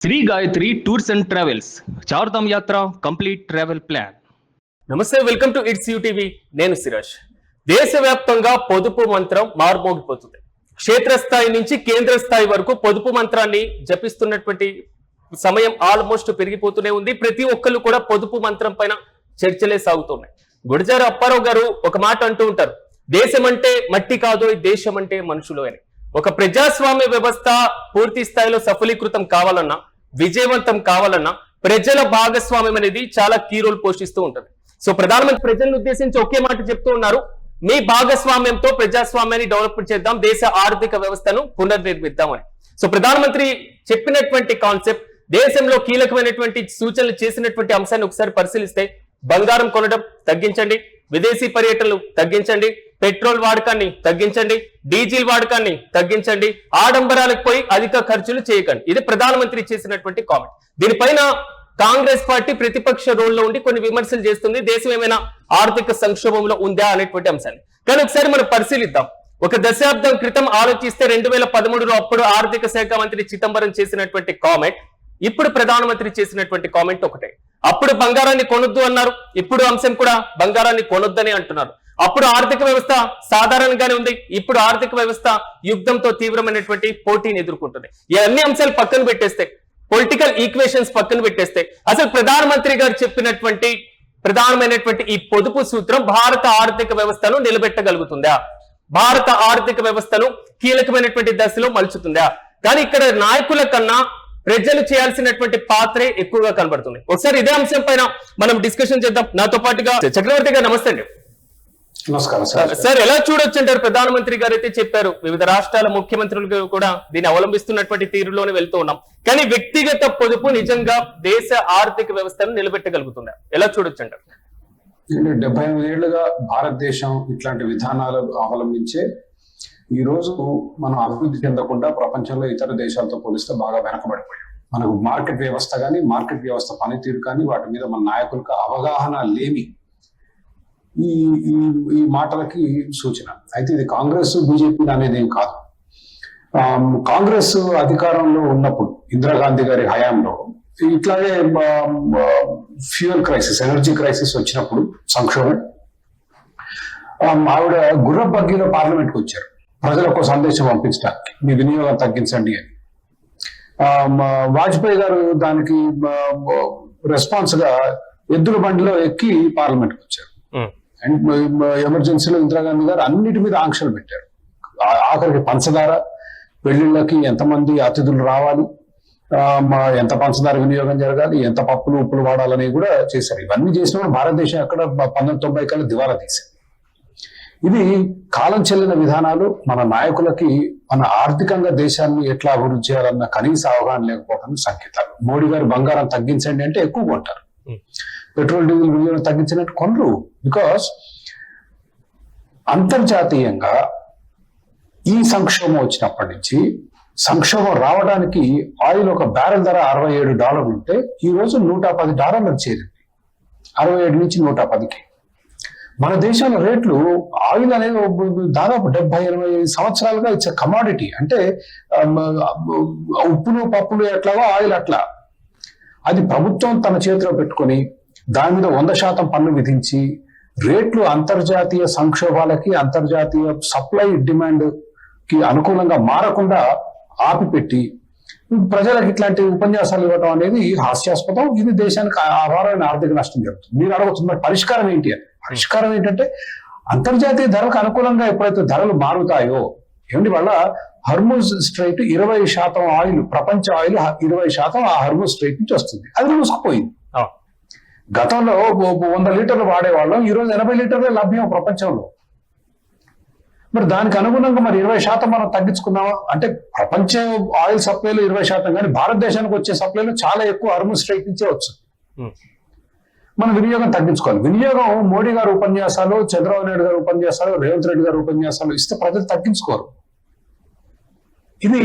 Shri Gayatri tours and travels Chardham yatra complete travel plan. నమస్తే, welcome to it's UTV. నేను సిరాజ్. దేశవ్యాప్తంగా పొదుపు మంత్రం మార్మోగిపోతుంది. క్షేత్రస్థాయి నుంచి కేంద్ర స్థాయి వరకు పొదుపు మంత్రాన్ని జపిస్తున్నటువంటి సమయం ఆల్మోస్ట్ పెరిగిపోతూనే ఉంది. ప్రతి ఒక్కళ్ళు కూడా పొదుపు మంత్రం పైన చర్చలే సాగుతున్నాయి. గుడిజార అప్పారావు గారు ఒక మాట అంటూ ఉంటారు, దేశం అంటే మట్టి కాదు, దేశం అంటే మనుషులు అని. ఒక ప్రజాస్వామ్య వ్యవస్థ పూర్తి స్థాయిలో సఫలీకృతం కావాలన్నా, విజయవంతం కావాలన్నా ప్రజల భాగస్వామ్యం అనేది చాలా కీ రోల్ పోషిస్తూ ఉంటుంది. సో ప్రధానమంత్రి ప్రజలను ఉద్దేశించి ఒకే మాట చెప్తూ ఉన్నారు, మీ భాగస్వామ్యంతో ప్రజాస్వామ్యాన్ని డెవలప్ చేద్దాం, దేశ ఆర్థిక వ్యవస్థను పునర్నిర్మిద్దామని. సో ప్రధానమంత్రి చెప్పినటువంటి కాన్సెప్ట్, దేశంలో కీలకమైనటువంటి సూచనలు చేసినటువంటి అంశాన్ని ఒకసారి పరిశీలిస్తే, బంగారం కొనడం తగ్గించండి, విదేశీ పర్యటనలు తగ్గించండి, పెట్రోల్ వాడకాన్ని తగ్గించండి, డీజిల్ వాడకాన్ని తగ్గించండి, ఆడంబరాలకు పోయి అధిక ఖర్చులు చేయకండి. ఇది ప్రధానమంత్రి చేసినటువంటి కామెంట్. దీనిపైన కాంగ్రెస్ పార్టీ ప్రతిపక్ష రోల్లో ఉండి కొన్ని విమర్శలు చేస్తుంది, దేశం ఏమైనా ఆర్థిక సంక్షోభంలో ఉందా అనేటువంటి అంశాన్ని. కానీ ఒకసారి మనం పరిశీలిద్దాం. ఒక దశాబ్దం క్రితం ఆలోచిస్తే 2013లో అప్పుడు ఆర్థిక శాఖ మంత్రి చిదంబరం చేసినటువంటి కామెంట్, ఇప్పుడు ప్రధానమంత్రి చేసినటువంటి కామెంట్ ఒకటే. అప్పుడు బంగారాన్ని కొనొద్దు అన్నారు, ఇప్పుడు అంశం కూడా బంగారాన్ని కొనొద్దని అంటున్నారు. అప్పుడు ఆర్థిక వ్యవస్థ సాధారణంగానే ఉంది, ఇప్పుడు ఆర్థిక వ్యవస్థ యుద్ధంతో తీవ్రమైనటువంటి పోటీని ఎదుర్కొంటుంది. ఈ అన్ని అంశాలు పక్కన పెట్టేస్తే, పొలిటికల్ ఈక్వేషన్స్ పక్కన పెట్టేస్తే, అసలు ప్రధానమంత్రి గారు చెప్పినటువంటి ప్రధానమైనటువంటి ఈ పొదుపు సూత్రం భారత ఆర్థిక వ్యవస్థను నిలబెట్టగలుగుతుందా, భారత ఆర్థిక వ్యవస్థను కీలకమైనటువంటి దశలో మలుచుతుందా? కానీ ఇక్కడ నాయకుల కన్నా ప్రజలు చేయాల్సినటువంటి పాత్రే ఎక్కువగా కనబడుతుంది. ఒకసారి ఇదే అంశం పైన మనం డిస్కషన్ చేద్దాం. నాతో పాటుగా చక్రవర్తి గారు, నమస్తే అండి. నమస్కారం సార్. సార్, ఎలా చూడొచ్చు అంటారు? ప్రధానమంత్రి గారు అయితే చెప్పారు, వివిధ రాష్ట్రాల ముఖ్యమంత్రులు కూడా దీన్ని అవలంబిస్తున్నటువంటి తీరులోనే వెళ్తూ ఉన్నాం. కానీ వ్యక్తిగత పొదుపు నిజంగా దేశ ఆర్థిక వ్యవస్థను నిలబెట్టగలుగుతుందా? ఎలా చూడొచ్చు అంటారు? 78 ఏళ్లుగా భారతదేశం ఇట్లాంటి విధానాలు అవలంబించే ఈ రోజు మనం అభివృద్ధి చెందకుండా ప్రపంచంలో ఇతర దేశాలతో పోలిస్తే బాగా వెనకబడిపోయాం. మనకు మార్కెట్ వ్యవస్థ కానీ, మార్కెట్ వ్యవస్థ పనితీరు కానీ, వాటి మీద మన నాయకులకు అవగాహన లేమి ఈ ఈ మాటలకి సూచన. అయితే ఇది కాంగ్రెస్ బీజేపీ అనేది ఏం కాదు. కాంగ్రెస్ అధికారంలో ఉన్నప్పుడు, ఇందిరాగాంధీ గారి హయాంలో ఇట్లాగే ఫ్యూయల్ క్రైసిస్, ఎనర్జీ క్రైసిస్ వచ్చినప్పుడు సంక్షోభం, ఆవిడ గుర్ర బగ్గీలో పార్లమెంట్కి వచ్చారు ప్రజలకు సందేశం పంపించడానికి, మీ వినియోగం తగ్గించండి అని. వాజ్పేయి గారు దానికి రెస్పాన్స్ గా ఎద్దుల బండిలో ఎక్కి పార్లమెంట్కి వచ్చారు. అండ్ ఎమర్జెన్సీలో ఇందిరాగాంధీ గారు అన్నిటి మీద ఆంక్షలు పెట్టారు. ఆఖరికి పంచదార, పెళ్లిళ్ళకి ఎంతమంది అతిథులు రావాలి, ఎంత పంచదార వినియోగం జరగాలి, ఎంత పప్పులు ఉప్పులు వాడాలని కూడా చేశారు. ఇవన్నీ చేసినప్పుడు భారతదేశం ఎక్కడ 1990 కల్లా దివాలా తీసింది. ఇది కాలం చెల్లిన విధానాలు. మన నాయకులకి మన ఆర్థికంగా దేశాన్ని ఎట్లా అభివృద్ధి చేయాలన్న కనీస అవగాహన లేకపోవడానికి సంకేతాలు. మోడీ గారు బంగారం తగ్గించండి అంటే ఎక్కువ కొంటారు, పెట్రోల్ డీజిల్ వినియోగం తగ్గించినట్టు కొనరు. బికాస్ అంతర్జాతీయంగా ఈ సంక్షోభం వచ్చినప్పటి నుంచి, సంక్షోభం రావడానికి ఆయిల్ ఒక బ్యారెల్ ధర $67 ఉంటే ఈ రోజు $110 చేరింది. 67 నుంచి 110కి. మన దేశంలో రేట్లు, ఆయిల్ అనేది దాదాపు 70-80 సంవత్సరాలుగా ఇట్స్ కమాడిటీ. అంటే ఉప్పులు పప్పులు ఎట్లాగో ఆయిల్ అట్లా. అది ప్రభుత్వం తన చేతిలో పెట్టుకొని దాని మీద 100% పన్ను విధించి రేట్లు అంతర్జాతీయ సంక్షోభాలకి, అంతర్జాతీయ సప్లై డిమాండ్ కి అనుకూలంగా మారకుండా ఆపిపెట్టి ప్రజలకు ఇట్లాంటి ఉపన్యాసాలు ఇవ్వడం అనేది హాస్యాస్పదం. ఇది దేశానికి అపారమైన ఆర్థిక నష్టం జరుగుతుంది. మీరు అడుగుతున్న పరిష్కారం ఏంటి అని. పరిష్కారం ఏంటంటే, అంతర్జాతీయ ధరలకు అనుకూలంగా ఎప్పుడైతే ధరలు మారుతాయో, ఏమిటి వల్ల హర్ముజ్ స్ట్రైట్ 20% ఆయిల్, ప్రపంచ ఆయిల్ 20% ఆ హర్ముజ్ స్ట్రైట్ నుంచి వస్తుంది. అది మూసుకుపోయింది. గతంలో 100 లీటర్లు వాడేవాళ్ళం, ఈరోజు 80 లీటర్లే లభ్యం ప్రపంచంలో. మరి దానికి అనుగుణంగా మరి 20% మనం తగ్గించుకున్నామా అంటే, ప్రపంచ ఆయిల్ సప్లైలో 20%, కానీ భారతదేశానికి వచ్చే సప్లైలో చాలా ఎక్కువ హర్ముజ్ స్ట్రైట్ నుంచే వచ్చింది. మనం వినియోగం తగ్గించుకోవాలి. వినియోగం మోడీ గారు ఉపన్యాసాలు, చంద్రబాబు నాయుడు గారు ఉపన్యాసాలు, రేవంత్ రెడ్డి గారు ఉపన్యాసాలు ఇస్తే ప్రజలు తగ్గించుకోరు. ఇది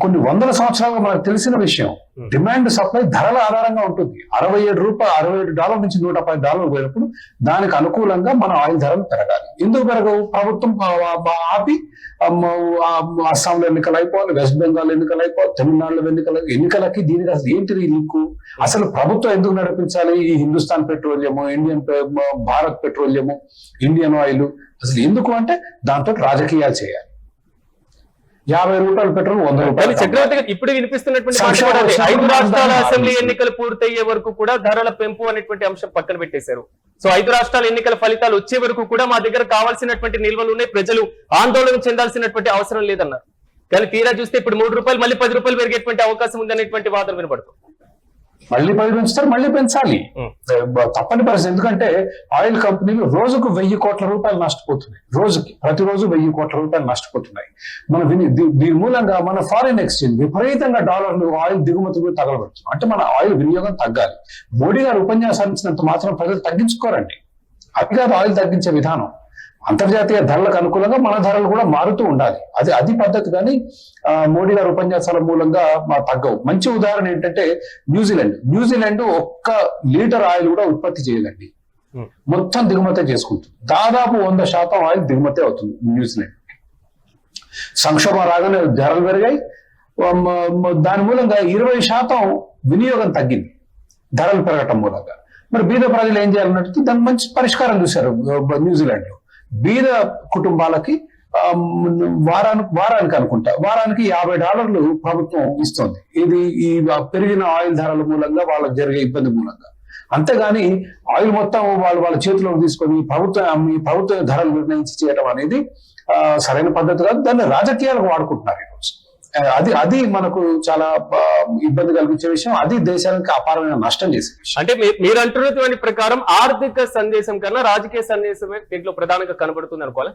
కొన్ని వందల సంవత్సరాలుగా మనకు తెలిసిన విషయం. డిమాండ్ సప్లై ధరల ఆధారంగా ఉంటుంది. $67 నుంచి $110 పోయినప్పుడు దానికి అనుకూలంగా మన ఆయిల్ ధరలు పెరగాలి. ఎందుకు పెరగవు? ప్రభుత్వం ఆపి అస్సాంలో ఎన్నికలు అయిపోవాలి, వెస్ట్ బెంగాల్ ఎన్నికలు అయిపోవాలి, తమిళనాడులో ఎన్నికలకి దీనికి అసలు ఏంటిది లింకు? అసలు ప్రభుత్వం ఎందుకు నడిపించాలి? ఈ Hindustan petroleum, Bharat petroleum, Indian oil అసలు ఎందుకు అంటే దాంతో రాజకీయాలు చేయాలి. $50 పెట్రోల్ $100. చక్రవర్తి గారు ఇప్పుడు వినిపిస్తున్నటువంటి మాట కూడా అదే. 5 రాష్ట్రాల అసెంబ్లీ ఎన్నికలు పూర్తయ్యే వరకు కూడా ధరల పెంపు అనేటువంటి అంశం పక్కన పెట్టేశారు. సో 5 రాష్ట్రాల ఎన్నికల ఫలితాలు వచ్చే వరకు కూడా మా దగ్గర కావాల్సినటువంటి నిల్వలు ఉన్నాయి, ప్రజలు ఆందోళన చెందాల్సినటువంటి అవసరం లేదన్నారు. కానీ తీరా చూస్తే ఇప్పుడు ₹3 మళ్ళీ ₹10 పెరిగేటువంటి అవకాశం ఉందనేటువంటి వాదన వినపడుతుంది. మళ్ళీ 10 పెంచుతారు, మళ్ళీ పెంచాలి, తప్పని పరిస్థితి. ఎందుకంటే ఆయిల్ కంపెనీలు రోజుకు ₹1000 కోట్ల నష్టపోతున్నాయి. ప్రతిరోజు ₹1000 కోట్ల నష్టపోతున్నాయి. దీని మూలంగా మన ఫారిన్ ఎక్స్చేంజ్ విపరీతంగా డాలర్లు ఆయిల్ దిగుమతులు తగలబెడుతున్నాం. అంటే మన ఆయిల్ వినియోగం తగ్గాలి. మోడీ గారు ఉపన్యాసాలు ఇచ్చినంత మాత్రం ప్రజలు తగ్గించుకోరండి. అది కాదు ఆయిల్ తగ్గించే విధానం. అంతర్జాతీయ ధరలకు అనుకూలంగా మన ధరలు కూడా మారుతూ ఉండాలి. అది పద్ధతి. కానీ మోడీ గారి ఉపన్యాసాల మూలంగా తగ్గవు. మంచి ఉదాహరణ ఏంటంటే న్యూజిలాండ్ 1 లీటర్ ఆయిల్ కూడా ఉత్పత్తి చేయదండి, మొత్తం దిగుమతే చేసుకుంటుంది. దాదాపు 100% ఆయిల్ దిగుమతే అవుతుంది న్యూజిలాండ్. సంక్షోభం రాగానే ధరలు పెరిగాయి. దాని మూలంగా 20% వినియోగం తగ్గింది ధరలు పెరగటం మూలంగా. మరి బీద ప్రజలు ఏం చేయాలన్నట్టు దానికి మంచి పరిష్కారం చూశారు న్యూజిలాండ్ లో. బీద కుటుంబాలకి వారానికి $50 ప్రభుత్వం ఇస్తుంది. ఇది ఈ పెరిగిన ఆయిల్ ధరల మూలంగా వాళ్ళకి జరిగే ఇబ్బంది మూలంగా. అంతేగాని ఆయిల్ మొత్తం వాళ్ళ చేతిలోకి తీసుకొని ప్రభుత్వ ధరలు నిర్ణయించి చేయడం అనేది సరైన పద్ధతి కాదు. దాన్ని రాజకీయాలకు వాడుకుంటున్నారు ఈరోజు. అది మనకు చాలా ఇబ్బంది కలిగించే విషయం. అది దేశానికి అపారమైన నష్టం చేసే విషయం. అంటే మీరు అంటున్నటువంటి ప్రకారం ఆర్థిక సందేశం కన్నా రాజకీయ సందేశమే దీంట్లో ప్రధానంగా కనబడుతుంది అనుకోవాలి.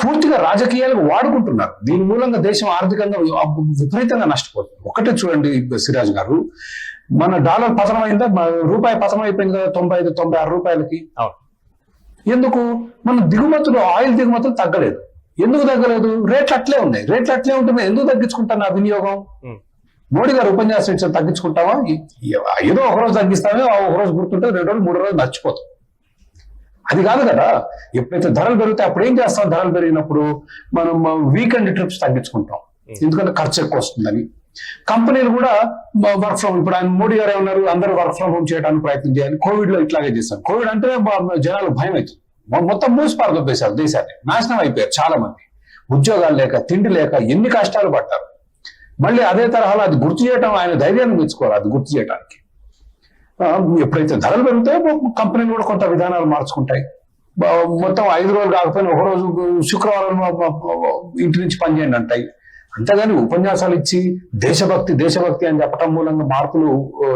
పూర్తిగా రాజకీయాలకు వాడుకుంటున్నారు. దీని మూలంగా దేశం ఆర్థికంగా విపరీతంగా నష్టపోతుంది. ఒకటే చూడండి సిరాజ్ గారు, మన డాలర్ పతనం అయిందా? రూపాయి పతనం అయిపోయింది కదా $95-96. ఎందుకు? మన ఆయిల్ దిగుమతులు తగ్గలేదు. ఎందుకు తగ్గలేదు? రేట్లు అట్లే ఉన్నాయి. ఉంటున్నాయి. ఎందుకు తగ్గించుకుంటాను ఆ వినియోగం? మోడీ గారు ఉపన్యాసం ఇచ్చిన తగ్గించుకుంటావా? ఏదో ఒకరోజు తగ్గిస్తామే, ఒకరోజు గుర్తుంటే 2 రోజులు 3 రోజులు మర్చిపోతాం. అది కాదు కదా. ఎప్పుడైతే ధరలు పెరుగుతాయి అప్పుడు ఏం చేస్తాం? ధరలు పెరిగినప్పుడు మనం వీకెండ్ ట్రిప్స్ తగ్గించుకుంటాం, ఎందుకంటే ఖర్చు ఎక్కువ వస్తుందని. కంపెనీలు కూడా వర్క్ ఫ్రమ్, ఇప్పుడు ఆయన మోడీ గారు ఏమన్నారు, అందరూ వర్క్ ఫ్రమ్ హోమ్ చేయడానికి ప్రయత్నం చేయాలి. కోవిడ్ లో ఇట్లాగే చేస్తాం. కోవిడ్ అంటే జనాలు భయం అవుతుంది. మొత్తం మూసిపారదొబ్బేశారు దేశాన్ని, నాశనం అయిపోయారు చాలా మంది. ఉద్యోగాలు లేక, తిండి లేక ఎన్ని కష్టాలు పడ్డారు. మళ్ళీ అదే తరహాలో అది గుర్తు చేయడం, ఆయన ధైర్యాన్ని మెచ్చుకోవాలి. అది గుర్తు చేయడానికి ఎప్పుడైతే ధరలు పెరుగుతాయో కంపెనీలు కూడా కొంత విధానాలు మార్చుకుంటాయి. మొత్తం 5 రోజులు కాకపోయినా ఒక రోజు శుక్రవారం ఇంటి నుంచి పనిచేయండి అంటాయి. అంతేగాని ఉపన్యాసాలు ఇచ్చి దేశభక్తి అని చెప్పడం మూలంగా మార్పులు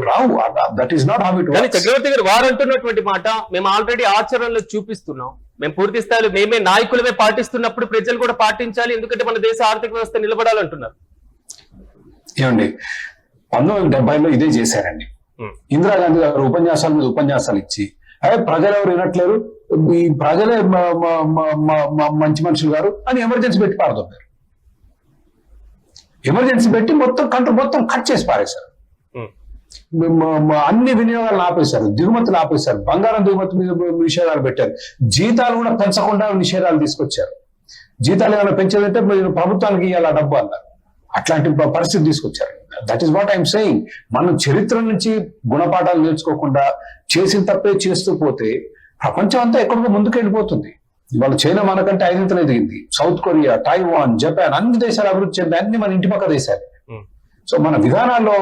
రావు. That is not how it works. Chakravarthi గారు వారు అంటున్నటువంటి మాట మేము ఆల్రెడీ ఆచరణలో చూపిస్తున్నాం. మేము పూర్తి స్థాయిలో మేమే నాయకులమే పాటిస్తున్నప్పుడు ప్రజలు కూడా పాటించాలి, ఎందుకంటే మన దేశ ఆర్థిక వ్యవస్థ నిలబడాలంటున్నారు. ఏమండి, 1970లో ఇదే చేశారండి. ఇందిరాగాంధీ గారు ఉపన్యాసాల మీద ఉపన్యాసాలు ఇచ్చి ప్రజలు ఎవరు వినట్లేరు, ఈ ప్రజలే మంచి మనుషులు గారు అని ఎమర్జెన్సీ పెట్టి పారదొబ్బారు. ఎమర్జెన్సీ పెట్టి మొత్తం కట్ చేసి పారేశారు. అన్ని వినియోగాలను ఆపేశారు, దిగుమతులు ఆపేశారు, బంగారం దిగుమతి మీద నిషేధాలు పెట్టారు, జీతాలు కూడా పెంచకుండా నిషేధాలు తీసుకొచ్చారు. జీతాలు ఏమైనా పెంచేదంటే మీరు ప్రభుత్వానికి ఇవ్వాలి డబ్బు అన్నారు. అట్లాంటి పరిస్థితి తీసుకొచ్చారు. That is what I'm saying. మనం చరిత్ర నుంచి గుణపాఠాలు నేర్చుకోకుండా చేసిన తప్పే చేస్తూ పోతే ప్రపంచం అంతా ఎక్కడికో ముందుకు వెళ్ళిపోతుంది. ఇవాళ చైనా మనకంటే 5 ఎదిగింది. సౌత్ కొరియా, తైవాన్, జపాన్ అన్ని దేశాలు అభివృద్ధి చెంది, అన్ని మన ఇంటి పక్క దేశాలు. సో మన విధానాల్లో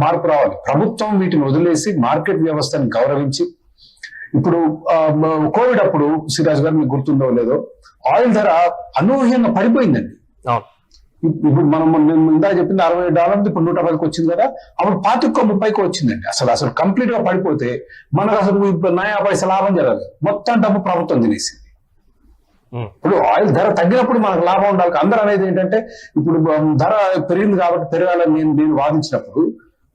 మార్పు రావాలి. ప్రభుత్వం వీటిని వదిలేసి మార్కెట్ వ్యవస్థని గౌరవించి, ఇప్పుడు కోవిడ్ అప్పుడు సిరాజ్ గారు మీకు గుర్తుందో లేదో, ఆయిల్ ధర అనూహ్యంగా పడిపోయిందండి. ఇప్పుడు మనం ఇందా చెప్పింది $60, ఇప్పుడు $110 వచ్చింది కదా. అప్పుడు 25-30 వచ్చిందండి. అసలు కంప్లీట్ గా పడిపోతే మనకు అసలు 9 పైసల లాభం జరగదు. మొత్తం డబ్బు ప్రభుత్వం తినేసింది. ఇప్పుడు ఆయిల్ ధర తగ్గినప్పుడు మనకు లాభం ఉండాలి. అందరూ అనేది ఏంటంటే, ఇప్పుడు ధర పెరిగింది కాబట్టి పెరగాలని నేను వాదించినప్పుడు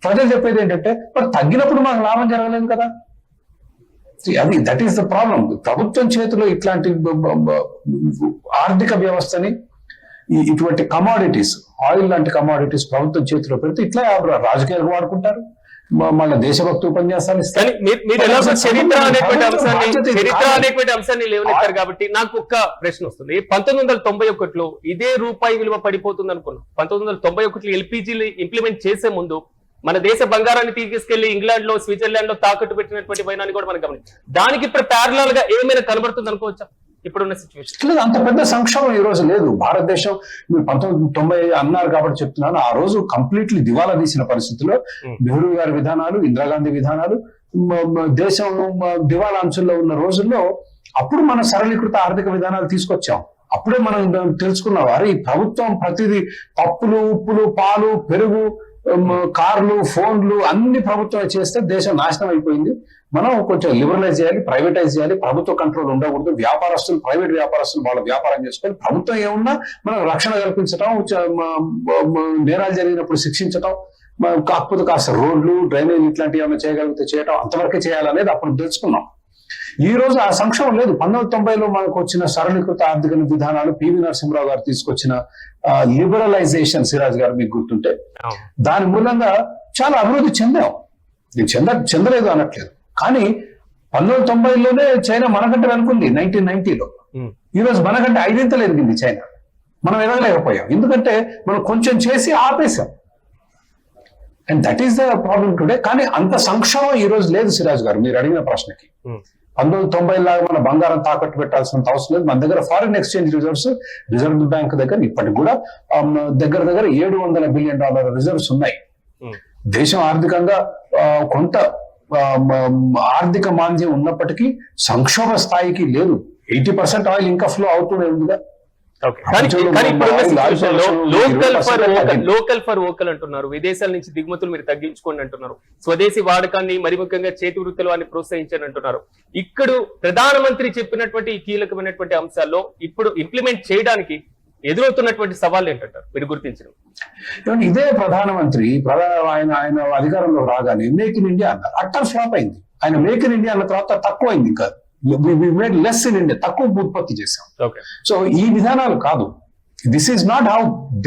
ప్రజలు చెప్పేది ఏంటంటే, మరి తగ్గినప్పుడు మనకు లాభం జరగలేదు కదా. That is the problem. ప్రభుత్వం చేతిలో ఇట్లాంటి ఆర్థిక వ్యవస్థని ఇటువంటి కమాడిటీస్, ఆయిల్ లాంటి కమాడిటీస్ ప్రభుత్వం చేతిలో పెడితే ఇట్లా రాజకీయాలకు వాడుకుంటారు, మళ్ళీ దేశభక్తి ఉపన్యాసాలు ఇస్తారు. మీరు ఎలాగో చరిత్ర అనేటువంటి అంశాన్ని లేవనెత్తారు కాబట్టి నాకు ఒక్క ప్రశ్న వస్తుంది. 1991లో ఇదే రూపాయి విలువ పడిపోతుంది అనుకున్నాం. 1991లో ఎల్పిజీలు ఇంప్లిమెంట్ చేసే ముందు మన దేశ బంగారాన్ని తీసుకెళ్లి ఇంగ్లాండ్ లో, స్విట్జర్లాండ్ లో తాకట్టు పెట్టినటువంటి వైనాన్ని కూడా మనం గమనించాం. దానికి ఇప్పుడు ప్యారలల్ గా ఏమైనా కనబడుతుంది అనుకోవచ్చా ఇప్పుడున్న సిచ్యువేషన్? లేదు, అంత పెద్ద సంక్షోభం ఈ రోజు లేదు. భారతదేశం మీరు 1990 అన్నారు కాబట్టి చెప్తున్నాను, ఆ రోజు కంప్లీట్లీ దివాలా తీసిన పరిస్థితిలో నెహ్రూ గారి విధానాలు, ఇందిరాగాంధీ విధానాలు, దేశం దివాలా అంచుల్లో ఉన్న రోజుల్లో అప్పుడు మనం సరళీకృత ఆర్థిక విధానాలు తీసుకొచ్చాం. అప్పుడే మనం తెలుసుకున్నాం, అరే ఈ ప్రభుత్వం ప్రతిదీ పప్పులు, ఉప్పులు, పాలు, పెరుగు, కార్లు, ఫోన్లు అన్ని ప్రభుత్వం చేస్తే దేశం నాశనం అయిపోయింది. మనం కొంచెం లిబరలైజ్ చేయాలి, ప్రైవేటైజ్ చేయాలి, ప్రభుత్వ కంట్రోల్ ఉండకూడదు, వ్యాపారస్తులు, ప్రైవేట్ వ్యాపారస్తులు వాళ్ళ వ్యాపారం చేసుకోవాలి, ప్రభుత్వం ఏమున్నా మనం రక్షణ కల్పించడం, నేరాలు జరిగినప్పుడు శిక్షించడం, కాకపోతే కాస్త రోడ్లు, డ్రైనేజ్ ఇట్లాంటివి ఏమైనా చేయగలిగితే చేయడం, అంతవరకే చేయాలనేది అప్పుడు తెలుసుకున్నాం. ఈ రోజు ఆ సంక్షోభం లేదు. 1990లో మనకు వచ్చిన సరళీకృత ఆర్థిక విధానాలు, పివి నరసింహరావు గారు తీసుకొచ్చిన లిబరలైజేషన్, సిరాజ్ గారు మీకు గుర్తుంటే, దాని మూలంగా చాలా అభివృద్ధి చెందాం. నేను చెందలేదు అనట్లేదు, కానీ 1990లోనే చైనా మనకంటే వెనుకుంది. 1990లో ఈ రోజు మనకంటే 5 ఎదిగింది చైనా. మనం ఎదగలేకపోయాం, ఎందుకంటే మనం కొంచెం చేసి ఆపేశాం. And that is the problem today. కానీ అంత సంక్షోభం ఈ రోజు లేదు సిరాజ్ గారు, మీరు అడిగిన ప్రశ్నకి. 1990 లాగా మన బంగారం తాకట్టు పెట్టాల్సినంత అవసరం లేదు. మన దగ్గర foreign exchange reserves, reserve bank దగ్గర ఇప్పటికి కూడా దగ్గర $700 బిలియన్ రిజర్వ్స్ ఉన్నాయి. దేశం ఆర్థికంగా కొంత ఆర్థిక మాంద్యం ఉన్నప్పటికీ సంక్షోభ స్థాయికి లేదు. 80% ఆయిల్ ఇంకా ఫ్లో అవుతూనే ఉందిగా. లోకల్ ఫర్ వోకల్ అంటున్నారు, విదేశాల నుంచి దిగుమతులు మీరు తగ్గించుకోండి అంటున్నారు, స్వదేశీ వాడకాన్ని మరి ముఖ్యంగా చేతి వృత్తులు అని ప్రోత్సహించండి అంటున్నారు. ఇక్కడ ప్రధానమంత్రి చెప్పినటువంటి కీలకమైనటువంటి అంశాల్లో ఇప్పుడు ఇంప్లిమెంట్ చేయడానికి ఎదురవుతున్నటువంటి సవాళ్ళు ఏంటంటారు మీరు గుర్తించడం? ఇదే ప్రధానమంత్రి ఆయన అధికారంలో రాగానే మేక్ ఇన్ ఇండియా అన్నారు, అట్టర్ ఫ్లాప్ అయింది. ఆయన మేక్ ఇన్ ఇండియా అన్న తర్వాత తక్కువైంది, ఇంకా మేడ్ లెస్ ఇన్ ఇండియా, తక్కువ ఉత్పత్తి చేశాం. సో ఈ విధానాలు కాదు, దిస్ ఈజ్ నాట్ హౌ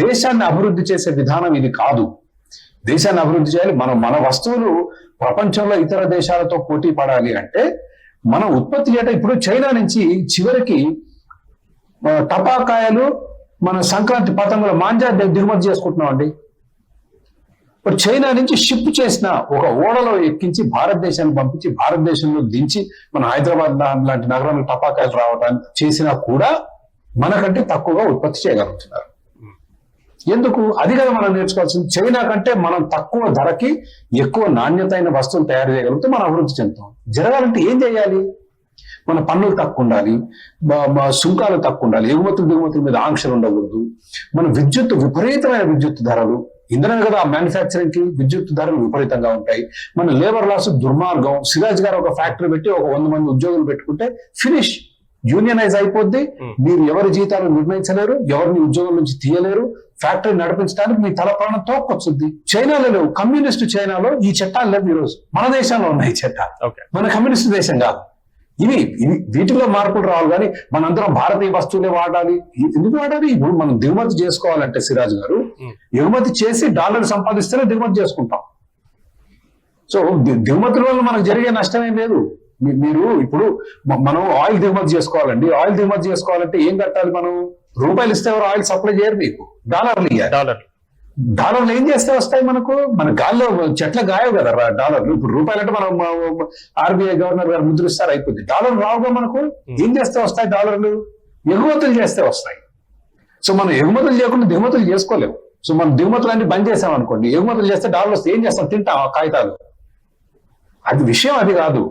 దేశాన్ని అభివృద్ధి చేసే విధానం ఇది కాదు. దేశాన్ని అభివృద్ధి చేయాలి, మన వస్తువులు ప్రపంచంలో ఇతర దేశాలతో పోటీ పడాలి అంటే మనం ఉత్పత్తి చేయడం. ఇప్పుడు చైనా నుంచి చివరికి టపాకాయలు, మన సంక్రాంతి పతంగుల మాంజా దిగుమతి చేసుకుంటున్నాం అండి. ఇప్పుడు చైనా నుంచి షిప్ చేసిన ఒక ఓడలో ఎక్కించి భారతదేశానికి పంపించి భారతదేశంలో దించి మన హైదరాబాద్ లాంటి నగరంలో టపాకాయలు రావడానికి చేసినా కూడా మనకంటే తక్కువగా ఉత్పత్తి చేయగలుగుతున్నారు. ఎందుకు? అది కదా మనం నేర్చుకోవాల్సింది. చైనా కంటే మనం తక్కువ ధరకి ఎక్కువ నాణ్యతైన వస్తువులు తయారు చేయగలిగితే మనం అభివృద్ధి చెందుతాం. జరగాలంటే ఏం చేయాలి? మన పన్నులు తక్కువ ఉండాలి, సుంకాలు తక్కువ ఉండాలి, దిగుమతుల మీద ఆంక్షలు ఉండకూడదు. మన విపరీతమైన విద్యుత్ ధరలు, ఇంధనం కదా మ్యానుఫ్యాక్చరింగ్ కి, విద్యుత్ ధరలు విపరీతంగా ఉంటాయి. మన లేబర్ లాస్ దుర్మార్గం. సిరాజ్ గారు ఒక ఫ్యాక్టరీ పెట్టి ఒక 100 మంది ఉద్యోగులు పెట్టుకుంటే ఫినిష్, యూనియనైజ్ అయిపోద్ది. మీరు ఎవరి జీతాలు నిర్ణయించలేరు, ఎవరిని ఉద్యోగం నుంచి తీయలేరు. ఫ్యాక్టరీ నడిపించడానికి మీ తల ప్రాణం తోక్కొచ్చుద్ది. చైనాలో లేవు, కమ్యూనిస్టు చైనాలో ఈ చట్టాలు లేవు. ఈ రోజు మన దేశంలో ఉన్నాయి చట్టాలు, మన కమ్యూనిస్టు దేశం కాదు. ఇవి వీటిలో మార్పులు రావాలి. కానీ మనందరం భారతీయ వస్తువులే వాడాలి. ఎందుకు వాడాలి? ఇప్పుడు మనం దిగుమతి చేసుకోవాలంటే సిరాజ్ గారు, ఎగుమతి చేసి డాలర్ సంపాదిస్తేనే దిగుమతి చేసుకుంటాం. సో దిగుమతుల వల్ల మనకు జరిగే నష్టం ఏం లేదు. మీరు ఇప్పుడు మనం ఆయిల్ దిగుమతి చేసుకోవాలండి. ఆయిల్ దిగుమతి చేసుకోవాలంటే ఏం కట్టాలి? మనం రూపాయలు ఇస్తే ఎవరు ఆయిల్ సప్లై చేయరు, మీకు డాలర్లు ఇవ్వాలి. డాలర్లు ఏం చేస్తే వస్తాయి మనకు? మన గాల్లో చెట్ల గాయవు కదా డాలర్లు. ఇప్పుడు రూపాయలు అంటే మనం ఆర్బీఐ గవర్నర్ గారు ముద్రిస్తారు, అయిపోద్ది. డాలర్లు రావుగా మనకు. ఏం చేస్తే వస్తాయి డాలర్లు? ఎగుమతులు చేస్తే వస్తాయి. సో మనం ఎగుమతులు చేయకుండా దిగుమతులు చేసుకోలేము. సో మనం దిగుమతులు అన్ని బంద్ చేసాం అనుకోండి, ఎగుమతులు చేస్తే డాలర్లు వస్తే ఏం చేస్తాం? తింటాం ఆ కాగితాలు. అది విషయం అది కాదు.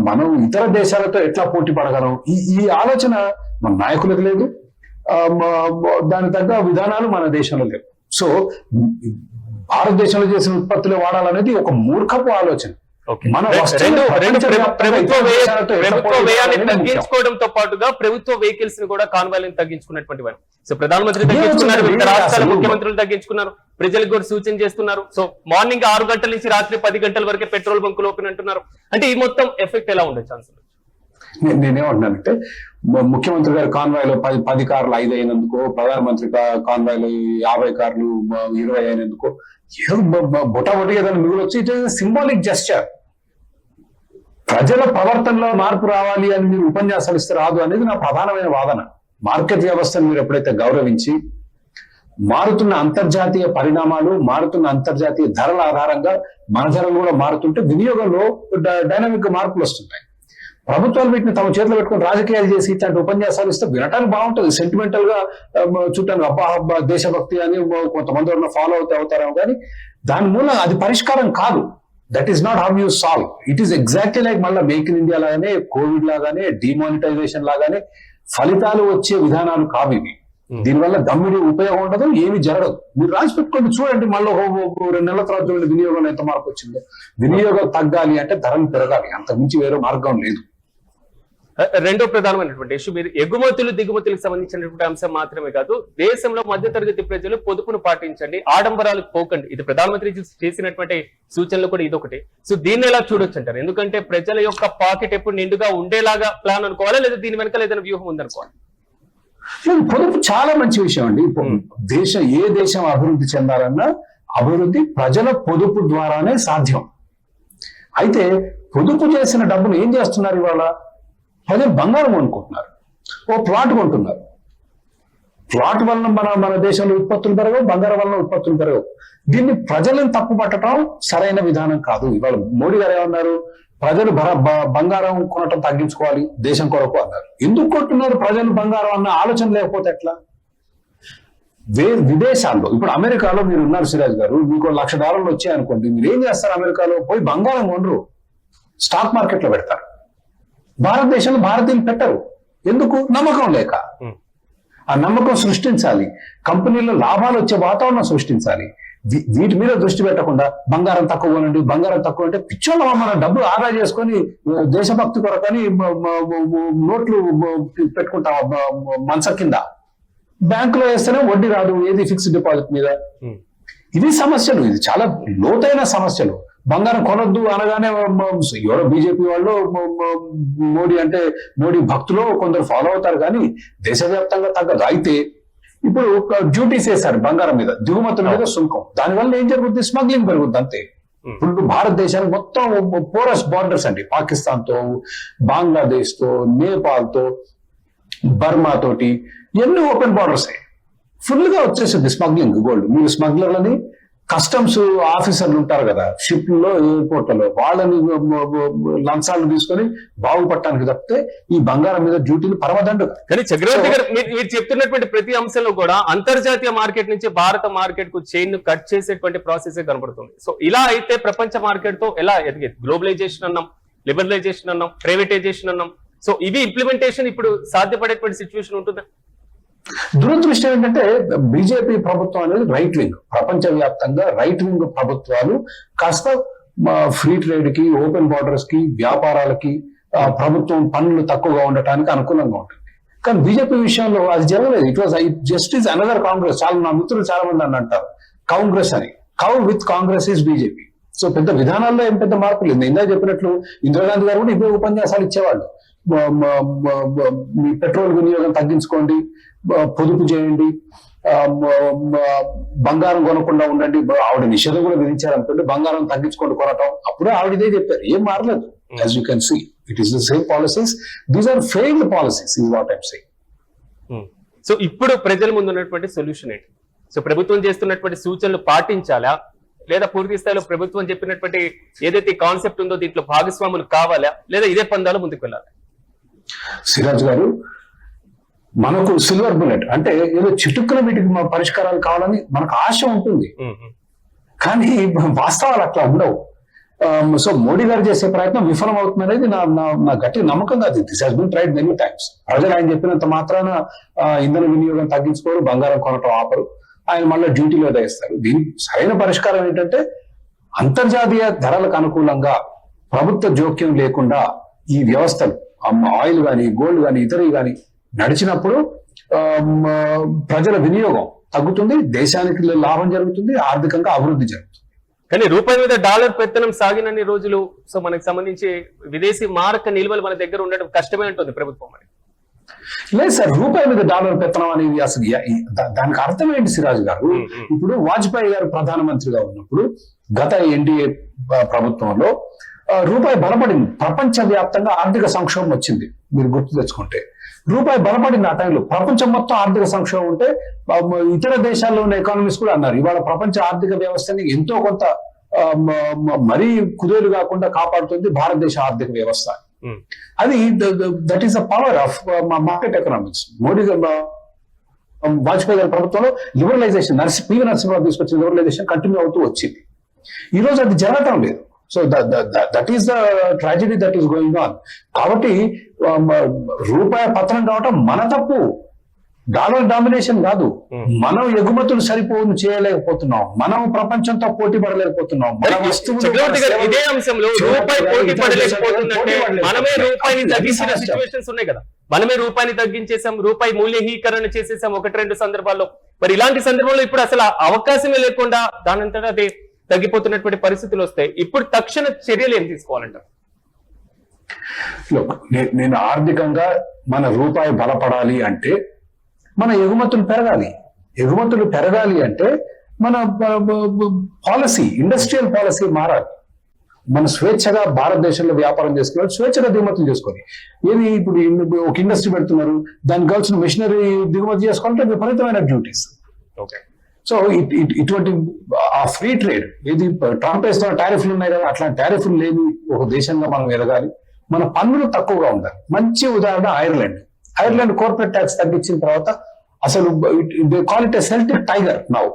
మనం ఇతర దేశాలతో ఎట్లా పోటీ పడగలం, ఈ ఆలోచన మన నాయకులకు లేదు. దాని తగ్గ విధానాలు మన దేశంలో లేవు. సో భారతదేశంలో చేసిన ఉత్పత్తులు వాడాలనేది ఒక మూర్ఖపు ఆలోచన. ప్రభుత్వ వ్యయాన్ని తగ్గించుకోవడంతో పాటుగా ప్రభుత్వ వెహికల్స్ ని కూడా కాన్వాయ్లను తగ్గించుకున్నటువంటి వారు. సో ప్రధానమంత్రి తగ్గించుకున్నారు, వివిధ రాష్ట్రాల ముఖ్యమంత్రులు తగ్గించుకున్నారు, ప్రజలకు కూడా సూచన చేస్తున్నారు. సో మార్నింగ్ 6 గంటల నుంచి రాత్రి 10 గంటల వరకే పెట్రోల్ బంకులు ఓపెన్ అంటున్నారు. అంటే ఈ మొత్తం ఎఫెక్ట్ ఎలా ఉండే ఛాన్స్? నేనేమంటున్నానంటే ముఖ్యమంత్రి గారి కాన్వాయ్లో 10 కార్లు 5 అయినందుకో, ప్రధానమంత్రి కాన్వాయ్లో 50 కార్లు 20 అయినందుకో బొటాబొటి ఏదైనా మిగులొచ్చి ఇట్ ఈస్ సింబాలిక్ జెస్చర్. ప్రజల ప్రవర్తనలో మార్పు రావాలి అని మీరు ఉపన్యాసాలు ఇస్తే రాదు అనేది నా ప్రధానమైన వాదన. మార్కెట్ వ్యవస్థను మీరు ఎప్పుడైతే గౌరవించి మారుతున్న అంతర్జాతీయ పరిణామాలు, మారుతున్న అంతర్జాతీయ ధరల ఆధారంగా మన ధరలు కూడా మారుతుంటే వినియోగంలో డైనామిక్ గా మార్పులు వస్తుంటాయి. ప్రభుత్వాలు వీటిని తమ చేతిలో పెట్టుకుని రాజకీయాలు చేసి ఇట్లాంటి ఉపన్యాసాలు ఇస్తే వినటానికి బాగుంటుంది, సెంటిమెంటల్ గా చుట్టానికి అబ్బా దేశభక్తి అని కొంతమంది ఫాలో అవుతారేమో, కానీ దాని మూలం అది పరిష్కారం కాదు. That is not how you solve. It is exactly like మళ్ళీ మేక్ ఇన్ ఇండియా లాగానే, కోవిడ్ లాగానే, డిమానిటైజేషన్ లాగానే ఫలితాలు వచ్చే విధానాలు కావు ఇవి. దీనివల్ల దమ్మిడి ఉపయోగం ఉండదు, ఏమి జరగదు. మీరు రాసి పెట్టుకోండి, చూడండి మళ్ళీ 2 నెలల తర్వాత చూడండి వినియోగంలో ఎంత మార్పు వచ్చిందో. వినియోగం తగ్గాలి అంటే ధరలు పెరగాలి, అంత మించి వేరే మార్గం లేదు. రెండో ప్రధానమైనటువంటి ఇష్యూ, మీరు ఎగుమతులు దిగుమతులకు సంబంధించినటువంటి అంశం మాత్రమే కాదు, దేశంలో మధ్యతరగతి ప్రజలు పొదుపును పాటించండి, ఆడంబరాలకు పోకండి. ఇది ప్రధానమంత్రి చేసినటువంటి సూచనలు కూడా ఇదొకటి. సో దీన్ని ఎలా చూడొచ్చు అంటారు? ఎందుకంటే ప్రజల యొక్క పాకెట్ ఎప్పుడు నిండుగా ఉండేలాగా ప్లాన్ అనుకోవాలా, లేదా దీని వెనకాల ఏదైనా వ్యూహం ఉందనుకోవాలి? పొదుపు చాలా మంచి విషయం అండి. ఏ దేశం అభివృద్ధి చెందాలన్నా అభివృద్ధి ప్రజల పొదుపు ద్వారానే సాధ్యం. అయితే పొదుపు చేసిన డబ్బులు ఏం చేస్తున్నారు ఇవాళ? ప్రజలు బంగారం కొనుక్కుంటున్నారు, ఓ ప్లాట్ కొంటున్నారు. ప్లాట్ వలన మన దేశంలో ఉత్పత్తులు పెరగవు, బంగారం వలన ఉత్పత్తులు పెరగవు. దీన్ని ప్రజలను తప్పు పట్టడం సరైన విధానం కాదు. ఇవాళ మోడీ గారు ఏమన్నారు? ప్రజలు బంగారం కొనటం తగ్గించుకోవాలి దేశం కొరకు అన్నారు. ఎందుకు కొంటున్నారు ప్రజలు బంగారం అన్న ఆలోచన లేకపోతే ఎట్లా? విదేశాల్లో ఇప్పుడు అమెరికాలో మీరు ఉన్నారు సిరాజ్ గారు, మీకు $1,00,000 వచ్చాయనుకోండి, మీరు ఏం చేస్తారు? అమెరికాలో పోయి బంగారం కొనరు, స్టాక్ మార్కెట్ లో పెడతారు. భారతదేశంలో భారతీయులు పెట్టరు. ఎందుకు? నమ్మకం లేక. ఆ నమ్మకం సృష్టించాలి, కంపెనీల్లో లాభాలు వచ్చే వాతావరణం సృష్టించాలి. వీటి మీద దృష్టి పెట్టకుండా బంగారం తక్కువ కొనండి, బంగారం తక్కువ అంటే పిచ్చోళ్ళ మన డబ్బులు ఆదా చేసుకొని దేశభక్తి కొరకని నోట్లు పెట్టుకుంటాం మనస కింద. బ్యాంకులో వేస్తేనే వడ్డీ రాదు, ఏది ఫిక్స్డ్ డిపాజిట్ మీద. ఇది సమస్యలు, ఇది చాలా లోతైన సమస్యలు. బంగారం కొనొద్దు అనగానే ఎవరో బీజేపీ వాళ్ళు మోడీ భక్తులు కొందరు ఫాలో అవుతారు, కానీ దేశవ్యాప్తంగా తగ్గదు. అయితే ఇప్పుడు డ్యూటీస్ వేస్తారు బంగారం మీద, దిగుమతుల మీద సుంకం. దానివల్ల ఏం జరుగుతుంది? స్మగ్లింగ్ పెరుగుద్ది అంతే. ఇప్పుడు భారతదేశానికి మొత్తం పోరస్ బార్డర్స్ అండి, పాకిస్తాన్ తో, బంగ్లాదేశ్ తో, నేపాల్ తో, బర్మా తోటి ఎన్ని ఓపెన్ బార్డర్స్ ఫుల్ గా వచ్చేసింది స్మగ్లింగ్ గోల్డ్. మీరు స్మగ్లర్లని, కస్టమ్స్ ఆఫీసర్లు ఉంటారు కదా షిప్లలో, ఎయిర్పోర్ట్లలో, వాళ్ళని లంచాలను తీసుకొని బాగుపడటానికి తప్పితే ఈ బంగారం మీద డ్యూటీలు పరమదండు. కానీ చక్రవర్తి గారు, మీరు చెప్తున్నటువంటి ప్రతి అంశంలో కూడా అంతర్జాతీయ మార్కెట్ నుంచి భారత మార్కెట్ కు చైన్ కట్ చేసేటువంటి ప్రాసెస్ కనబడుతుంది. సో ఇలా అయితే ప్రపంచ మార్కెట్ తో ఎలా ఎదిగేది? గ్లోబలైజేషన్ అన్నాం, లిబరలైజేషన్ అన్నాం, ప్రైవేటైజేషన్ అన్నాం. సో ఇవి ఇంప్లిమెంటేషన్ ఇప్పుడు సాధ్యపడేటువంటి సిచ్యువేషన్ ఉంటుందా? దురదృష్టం ఏంటంటే బీజేపీ ప్రభుత్వం అనేది రైట్ వింగ్. ప్రపంచవ్యాప్తంగా రైట్ వింగ్ ప్రభుత్వాలు కాస్త ఫ్రీ ట్రేడ్ కి, ఓపెన్ బార్డర్స్ కి, వ్యాపారాలకి ప్రభుత్వం పన్నులు తక్కువగా ఉండటానికి అనుకూలంగా ఉంటుంది. కానీ బీజేపీ విషయంలో అది జరగలేదు. It was just is another Congress. నా మిత్రులు చాలా మంది అని అంటారు కాంగ్రెస్ అని. Cow with Congress is BJP. So పెద్ద విధానాల్లో ఏం పెద్ద మార్పు లేదు. ఇందాక చెప్పినట్లు ఇందిరాగాంధీ గారు కూడా ఇవే ఉపన్యాసాలు ఇచ్చేవాళ్ళు. మీ పెట్రోల్ వినియోగం తగ్గించుకోండి, పొదుపు చేయండి, బంగారం కొనకుండా ఉండండి. ఆవిడ నిషేధం కూడా విధించారు అనుకోండి, బంగారం తగ్గించుకోండి కొనటం. అప్పుడే ఆవిడ ఇదే చెప్పారు, ఏం మారలేదు. As you can see it is the same policies. These are failed policies is what I'm saying. So ఇప్పుడు ప్రజల ముందు ఉన్నటువంటి సొల్యూషన్ ఏంటి? సో ప్రభుత్వం చేస్తున్నటువంటి సూచనలు పాటించాలా, లేదా పూర్తి స్థాయిలో ప్రభుత్వం చెప్పినటువంటి ఏదైతే కాన్సెప్ట్ ఉందో దీంట్లో భాగస్వాములు కావాలా, లేదా ఇదే పందాలు ముందుకు వెళ్ళాలి? సిరాజ్ గారు, మనకు సిల్వర్ బుల్లెట్ అంటే ఏదో చిటుక్కున వీటికి పరిష్కారాలు కావాలని మనకు ఆశ ఉంటుంది, కానీ వాస్తవాలు అట్లా ఉండవు. సో మోడీ గారు చేసే ప్రయత్నం విఫలం అవుతుంది అనేది నా గట్టి నమ్మకం కాదు. This has been tried many times. ప్రజలు ఆయన చెప్పినంత మాత్రాన ఇంధన వినియోగం తగ్గించుకోరు, బంగారం కొనటం ఆపరు, ఆయన మళ్ళీ డ్యూటీలో వేస్తారు. దీనికి సరైన పరిష్కారం ఏంటంటే అంతర్జాతీయ ధరలకు అనుకూలంగా ప్రభుత్వ జోక్యం లేకుండా ఈ వ్యవస్థలు, ఆయిల్ కానీ, గోల్డ్ కానీ, ఇతరులు కానీ నడిచినప్పుడు ప్రజల వినియోగం తగ్గుతుంది, దేశానికి లాభం జరుగుతుంది, ఆర్థికంగా అభివృద్ధి జరుగుతుంది. కానీ రూపాయి మీద డాలర్ పెత్తనం సాగినన్ని రోజులు సో మనకు సంబంధించి విదేశీ మారక నిల్వలు మన దగ్గర ఉండడం కష్టమే ఉంటుంది ప్రభుత్వం మరి. లేదు సార్, రూపాయి మీద డాలర్ పెత్తనం అనేది అసలు దానికి అర్థం ఏంటి సిరాజ్ గారు? ఇప్పుడు వాజ్పేయి గారు ప్రధానమంత్రిగా ఉన్నప్పుడు గత ఎన్డీఏ ప్రభుత్వంలో రూపాయి బలపడింది, ప్రపంచ వ్యాప్తంగా ఆర్థిక సంక్షోభం వచ్చింది. మీరు గుర్తు తెచ్చుకుంటే రూపాయి బలపడింది ఆ టైంలో. ప్రపంచం మొత్తం ఆర్థిక సంక్షోభం ఉంటే ఇతర దేశాల్లో ఉన్న ఎకానమీస్ కూడా అన్నారు ఇవాళ ప్రపంచ ఆర్థిక వ్యవస్థని ఎంతో కొంత మరీ కుదేలు కాకుండా కాపాడుతుంది భారతదేశ ఆర్థిక వ్యవస్థ. అది that is the power of market economics. Modi Vajpayee గారి ప్రభుత్వంలో లిబరలైజేషన్ పివి నరసింహరావు తీసుకొచ్చిన లిబరలైజేషన్ కంటిన్యూ అవుతూ వచ్చింది. ఈ రోజు అది జరగటం లేదు. So that is the tragedy that is going on. కాబట్టి రూపాయి పతనం కావటం మన తప్పు, డాలర్ డామినేషన్ కాదు. మనం ఎగుమతులు సరిపోను చేయలేకపోతున్నాం, మనం ప్రపంచంతో పోటీ పడలేకపోతున్నాం. మన ఇదే అంశంలో రూపాయి పోటీ పడలేకపోతుందంటే మనమే రూపాయిని తగ్గించిన సిచ్యువేషన్స్ ఉన్నాయి కదా. మనమే రూపాయిని తగ్గించేసాం, రూపాయి మూల్యహీకరణ చేసేసాం 1-2 సందర్భాల్లో. మరి ఇలాంటి సందర్భంలో ఇప్పుడు అసలు అవకాశమే లేకుండా దానంతటా అదే తగ్గిపోతున్నటువంటి పరిస్థితులు వస్తాయి. ఇప్పుడు తక్షణ చర్యలు ఏం తీసుకోవాలంటారు? నేను ఆర్థికంగా మన రూపాయి బలపడాలి అంటే మన ఎగుమతులు పెరగాలి. ఎగుమతులు పెరగాలి అంటే మన పాలసీ, ఇండస్ట్రియల్ పాలసీ మారాలి. మన స్వేచ్ఛగా భారతదేశంలో వ్యాపారం చేసుకోవాలి, స్వేచ్ఛగా దిగుమతులు చేసుకోవాలి. ఏది ఇప్పుడు ఒక ఇండస్ట్రీ పెడుతున్నారు, దానికి కావాల్సిన మెషినరీ దిగుమతి చేసుకోవాలంటే విపరీతమైన డ్యూటీస్. సో ఇటువంటి ఆ ఫ్రీ ట్రేడ్, ఏది ట్రంప్ వేస్తున్న టారిఫ్లు ఉన్నాయి కదా, అట్లాంటి టారిఫ్లు లేని ఒక దేశంగా మనం ఎదగాలి. మన పన్నులు తక్కువగా ఉండాలి. మంచి ఉదాహరణ ఐర్లాండ్ కార్పొరేట్ ట్యాక్స్ తగ్గించిన తర్వాత అసలు call it Celtic tiger now.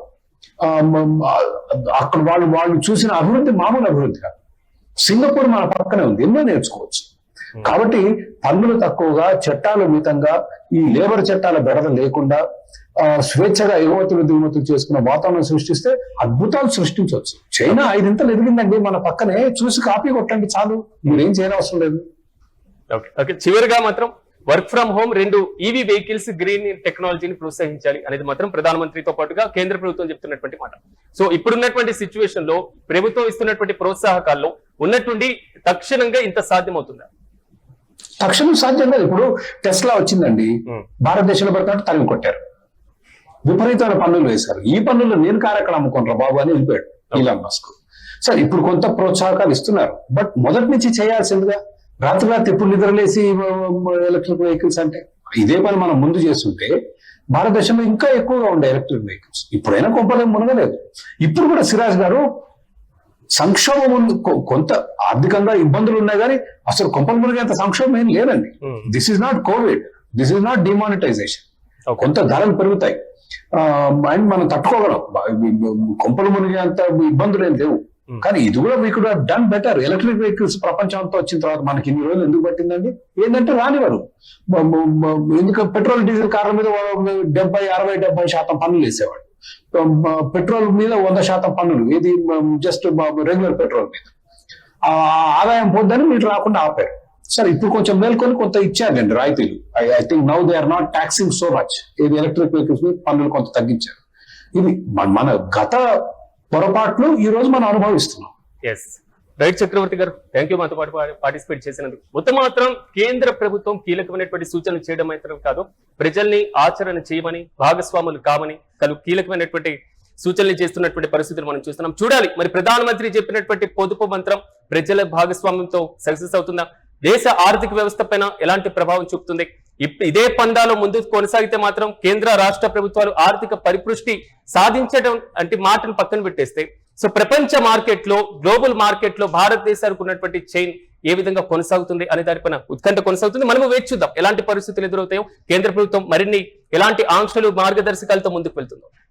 అక్కడ వాళ్ళు చూసిన అభివృద్ధి మామూలు అభివృద్ధి కాదు. సింగపూర్ మన పక్కనే ఉంది, ఎన్నో నేర్చుకోవచ్చు. కాబట్టి పన్నులు తక్కువగా, చట్టాలు మితంగా, ఈ లేబర్ చట్టాల బెడద లేకుండా స్వేచ్ఛగా ఎగుమతులు దిగుమతులు చేసుకున్న వాతావరణం సృష్టిస్తే అద్భుతాలు సృష్టించవచ్చు. చైనా 5 ఇంతలు ఎదిగిందండి మన పక్కనే, చూసి కాపీ కొట్టండి చాలు, మీరేం చేయనవసరం లేదు. చివరిగా మాత్రం work from home, 2 EV vehicles, green టెక్నాలజీని ప్రోత్సహించాలి అనేది మాత్రం ప్రధానమంత్రితో పాటుగా కేంద్ర ప్రభుత్వం చెప్తున్నటువంటి మాట. సో ఇప్పుడున్నటువంటి సిచ్యువేషన్ లో ప్రభుత్వం ఇస్తున్నటువంటి ప్రోత్సాహకాల్లో ఉన్నట్టుండి తక్షణంగా ఇంత సాధ్యమవుతుందా? తక్షణం సాధ్యం కాదు. ఇప్పుడు టెస్లా వచ్చిందండి, భారతదేశంలో పడుతున్నట్టు తరిమి కొట్టారు, విపరీతమైన పన్నులు వేశారు. ఈ పన్నులు నేను కారెక్కడ అమ్ముకుంటారా బాబు అని వెళ్ళిపోయాడు ఈలాన్ మస్క్. సరే ఇప్పుడు కొంత ప్రోత్సాహకాలు ఇస్తున్నారు, బట్ మొదటి నుంచి చేయాల్సిందిగా. రాత్రి ఎప్పుడు నిద్రలేసి ఎలక్ట్రిక్ వెహికల్స్ అంటే ఇదే పని మనం ముందు చేస్తుంటే భారతదేశంలో ఇంకా ఎక్కువగా ఉండే ఎలక్ట్రిక్ వెహికల్స్. ఇప్పుడైనా కొంపలేం మునగలేదు. ఇప్పుడు కూడా సిరాజ్ గారు సంక్షోభం ఉంది, కొంత ఆర్థికంగా ఇబ్బందులు ఉన్నాయి కానీ అసలు కొంపలు మునిగేంత సంక్షోభం ఏం లేదండి. This is not COVID, this is not demonetisation. కొంత ధరలు పెరుగుతాయి అండ్ మనం తట్టుకోగలం, కొంపలు మునిగేంత ఇబ్బందులు ఏం లేవు. కానీ ఇది కూడా we could have done better. Electric vehicles ప్రపంచంతో వచ్చిన తర్వాత మనకి ఇన్ని రోజులు ఎందుకు పట్టిందండి? ఏంటంటే రానివారు. ఎందుకు పెట్రోల్ డీజిల్ కార్ల మీద 60-70% పన్నులు వేసేవాడు. పెట్రోల్ మీద 100% పన్నులు, ఇది జస్ట్ రెగ్యులర్ పెట్రోల్ మీద. ఆదాయం పోద్దని మీరు రాకుండా ఆపారు. సరే ఇప్పుడు కొంచెం మేల్కొని కొంత ఇచ్చారండి రాయితీలు. I think now they are not taxing so much. ఇది ఎలక్ట్రిక్ వెహికల్స్ మీద పన్నులు కొంత తగ్గించారు. ఇది మన గత పొరపాట్లు ఈ రోజు మనం అనుభవిస్తున్నాం. రైట్ చక్రవర్తి గారు, థ్యాంక్ యూ మాతో పాటు పార్టిసిపేట్ చేసినందుకు. మొత్తం మాత్రం కేంద్ర ప్రభుత్వం కీలకమైనటువంటి సూచనలు చేయడం మాత్రం కాదు, ప్రజల్ని ఆచరణ చేయమని, భాగస్వాములు కామని కీలకమైనటువంటి సూచనలు చేస్తున్నటువంటి పరిస్థితులు మనం చూస్తున్నాం. చూడాలి మరి ప్రధానమంత్రి చెప్పినటువంటి పొదుపు మంత్రం ప్రజల భాగస్వామ్యంతో సక్సెస్ అవుతుందా, దేశ ఆర్థిక వ్యవస్థ పైన ఎలాంటి ప్రభావం చూపుతుంది? ఇదే పందాలో ముందుకు కొనసాగితే మాత్రం కేంద్ర రాష్ట్ర ప్రభుత్వాలు ఆర్థిక పరిపుష్టి సాధించడం అంటే మాటను పక్కన పెట్టేస్తే, సో ప్రపంచ మార్కెట్ లో, గ్లోబల్ మార్కెట్ లో భారతదేశానికి ఉన్నటువంటి చైన్ ఏ విధంగా కొనసాగుతుంది అనే దానిపైన ఉత్కంఠ కొనసాగుతుంది. మనము వేచి చూద్దాం ఎలాంటి పరిస్థితులు ఎదురవుతాయో, కేంద్ర ప్రభుత్వం మరిన్ని ఎలాంటి ఆంక్షలు, మార్గదర్శకాలతో ముందుకు వెళ్తుందో.